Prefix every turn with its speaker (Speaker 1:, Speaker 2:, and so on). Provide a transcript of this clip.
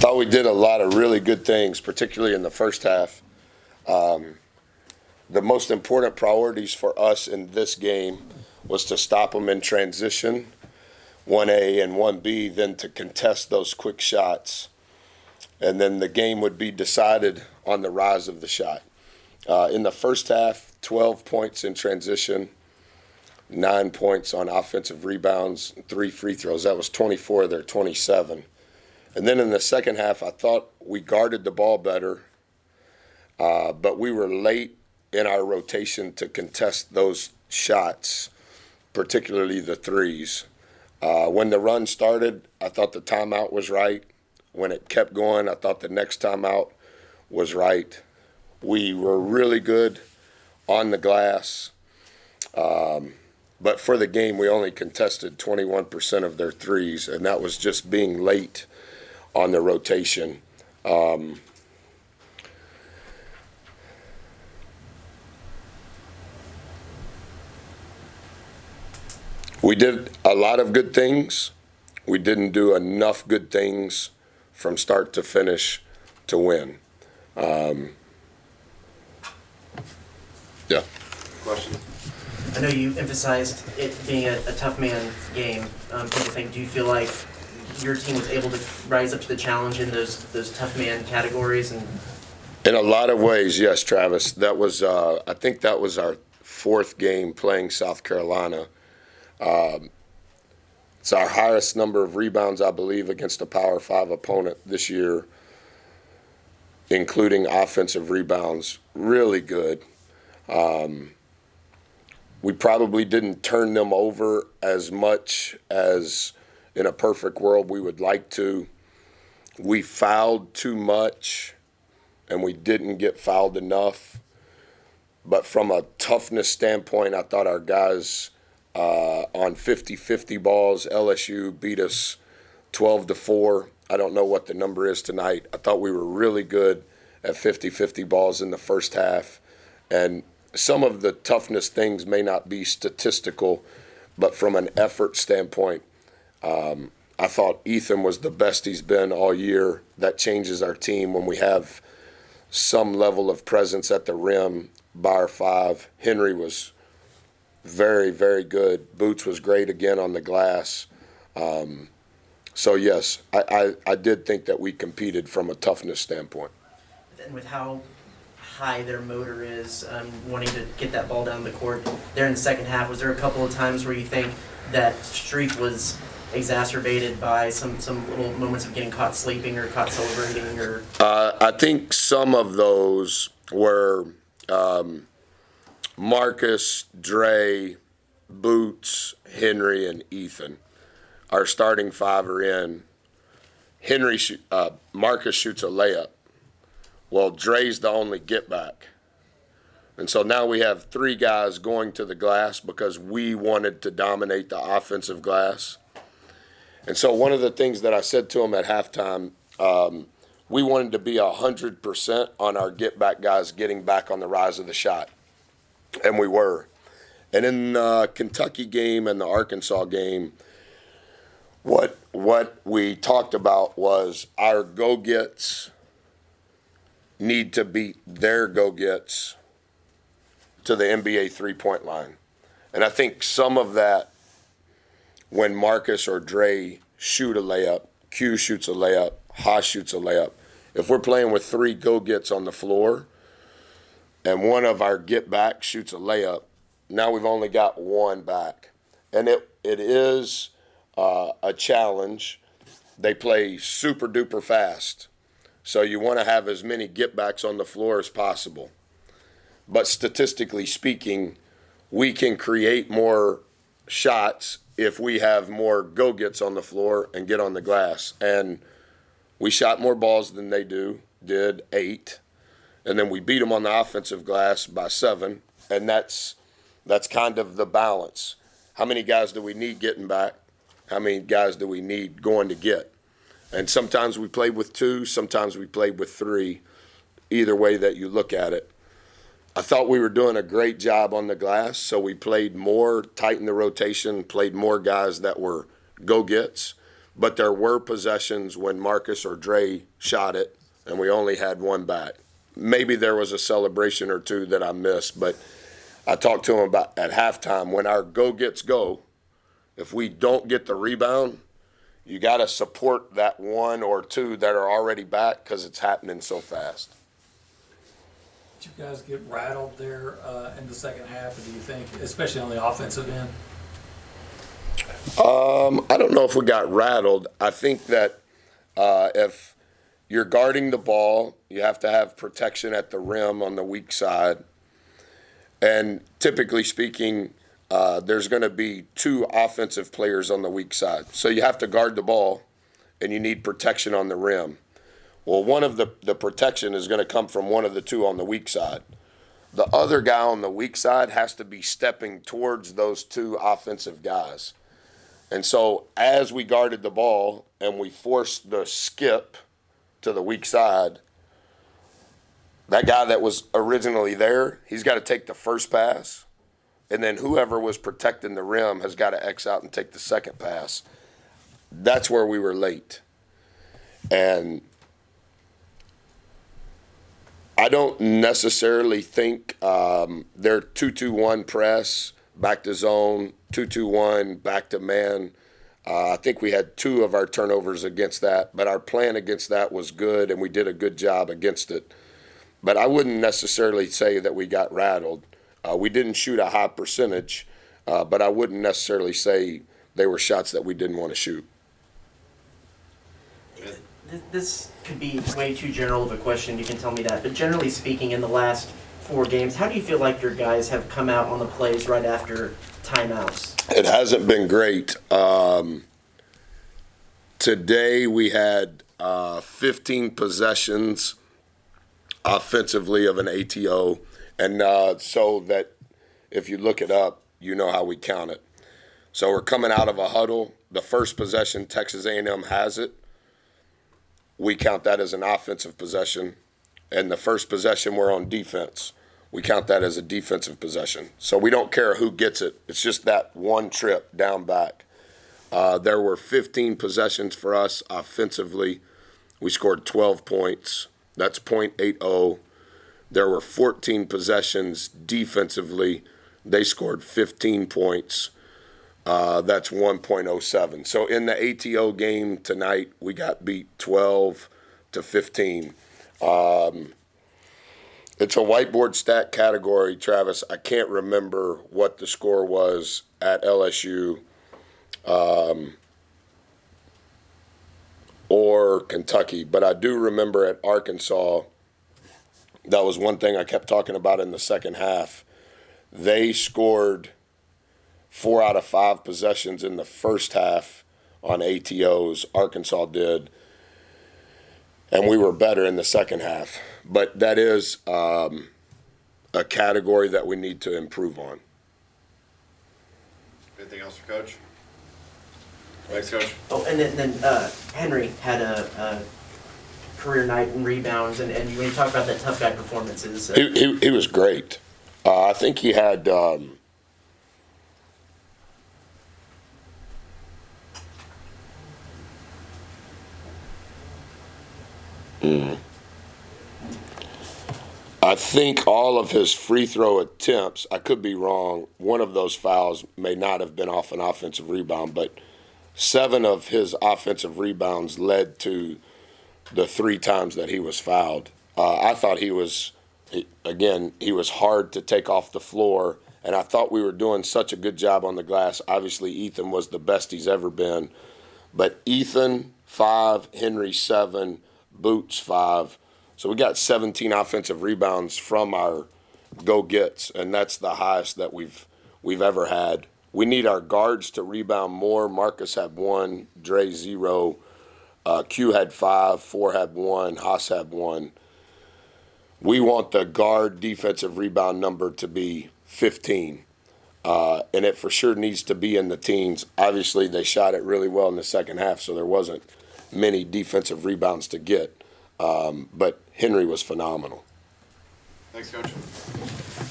Speaker 1: Thought we did a lot of really good things, particularly in the first half. The most important priorities for us in this game was to stop them in transition, 1A and 1B, then to contest those quick shots. And then the game would be decided on the rise of the shot. In the first half, 12 points in transition, 9 points on offensive rebounds, 3 free throws. That was 24 of their 27. And then in the second half, I thought we guarded the ball better, but we were late in our rotation to contest those shots, particularly the threes. When the run started, I thought the timeout was right. When it kept going, I thought the next timeout was right. We were really good on the glass, but for the game, we only contested 21% of their threes, and that was just being late on the rotation. We did a lot of good things. We didn't do enough good things from start to finish to win. Yeah.
Speaker 2: Question.
Speaker 3: I know you emphasized it being a tough man game. Do you feel like your team was able to rise up to the challenge in those tough man categories? And
Speaker 1: in a lot of ways, yes, Travis. That was I think that was our fourth game playing South Carolina. It's our highest number of rebounds, I believe, against a Power 5 opponent this year, including offensive rebounds. Really good. We probably didn't turn them over as much as in a perfect world we would like to. We fouled too much, and we didn't get fouled enough. But from a toughness standpoint, I thought our guys on 50-50 balls, LSU beat us 12-4. I don't know what the number is tonight. I thought we were really good at 50-50 balls in the first half. And some of the toughness things may not be statistical, but from an effort standpoint, I thought Ethan was the best he's been all year. That changes our team when we have some level of presence at the rim by our 5. Henry was very, very good. Boots was great again on the glass. So, yes, I did think that we competed from a toughness standpoint.
Speaker 3: and with how high their motor is, wanting to get that ball down the court there in the second half, was there a couple of times where you think that streak was exacerbated by some little moments of getting caught sleeping or caught celebrating? Or
Speaker 1: I think some of those were Marcus, Dre, Boots, Henry, and Ethan. Our starting 5 are in. Marcus shoots a layup. Well, Dre's the only get back. And so now we have 3 guys going to the glass because we wanted to dominate the offensive glass. And so one of the things that I said to him at halftime, we wanted to be 100% on our get-back guys getting back on the rise of the shot. And we were. And in the Kentucky game and the Arkansas game, what we talked about was our go-gets need to beat their go-gets to the NBA three-point line. And I think some of that, when Marcus or Dre shoot a layup, Q shoots a layup, Haas shoots a layup, if we're playing with 3 go-gets on the floor and one of our get-back shoots a layup, now we've only got 1 back. And it is a challenge. They play super-duper fast. So you want to have as many get-backs on the floor as possible. But statistically speaking, we can create more shots if we have more go-gets on the floor and get on the glass. And we shot more balls than they did 8. And then we beat them on the offensive glass by 7. And that's kind of the balance. How many guys do we need getting back? How many guys do we need going to get? And sometimes we played with 2, sometimes we played with 3, either way that you look at it. I thought we were doing a great job on the glass, so we played more, tightened the rotation, played more guys that were go-gets. But there were possessions when Marcus or Dre shot it, and we only had one back. Maybe there was a celebration or two that I missed, but I talked to him about at halftime, when our go gets go, if we don't get the rebound, you got to support that one or two that are already back because it's happening so fast.
Speaker 2: Did you guys get rattled there in the second half, or do you think, especially on the offensive end?
Speaker 1: I don't know if we got rattled. I think that if you're guarding the ball, you have to have protection at the rim on the weak side. And typically speaking, there's going to be two offensive players on the weak side. So you have to guard the ball, and you need protection on the rim. Well, one of the protection is going to come from one of the two on the weak side. The other guy on the weak side has to be stepping towards those two offensive guys. And so as we guarded the ball and we forced the skip to the weak side, that guy that was originally there, he's got to take the first pass. And then whoever was protecting the rim has got to X out and take the second pass. That's where we were late. And I don't necessarily think their 2-2-1 press, back to zone, 2-2-1, back to man. I think we had two of our turnovers against that, but our plan against that was good, and we did a good job against it. But I wouldn't necessarily say that we got rattled. We didn't shoot a high percentage, but I wouldn't necessarily say they were shots that we didn't want to shoot.
Speaker 3: This could be way too general of a question, you can tell me that, but generally speaking, in the last 4 games, how do you feel like your guys have come out on the plays right after timeouts?
Speaker 1: It hasn't been great. Today we had 15 possessions offensively of an ATO, and so that if you look it up, you know how we count it. So we're coming out of a huddle. The first possession, Texas A&M has it. We count that as an offensive possession. And the first possession, we're on defense. We count that as a defensive possession. So we don't care who gets it. It's just that one trip down back. There were 15 possessions for us offensively. We scored 12 points. That's .80. There were 14 possessions defensively. They scored 15 points. That's 1.07. So in the ATO game tonight, we got beat 12-15. It's a whiteboard stat category, Travis. I can't remember what the score was at LSU or Kentucky, but I do remember at Arkansas, that was one thing I kept talking about in the second half. They scored 4 out of 5 possessions in the first half on ATOs. Arkansas did. And we were better in the second half. But that is a category that we need to improve on.
Speaker 4: Anything else for Coach? Thanks, Coach.
Speaker 3: Oh, and then Henry had a career night in rebounds, and when you talk about that tough guy performances.
Speaker 1: He was great. I think he had I think all of his free throw attempts, I could be wrong, one of those fouls may not have been off an offensive rebound, but 7 of his offensive rebounds led to the 3 times that he was fouled. I thought he was hard to take off the floor, and I thought we were doing such a good job on the glass. Obviously, Ethan was the best he's ever been. But Ethan, 5, Henry, 7, Boots, 5. So we got 17 offensive rebounds from our go-gets, and that's the highest that we've ever had. We need our guards to rebound more. Marcus had 1, Dre 0, Q had 5, 4 had 1, Haas had 1. We want the guard defensive rebound number to be 15, and it for sure needs to be in the teens. Obviously, they shot it really well in the second half, so there wasn't many defensive rebounds to get. But Henry was phenomenal.
Speaker 4: Thanks, Coach.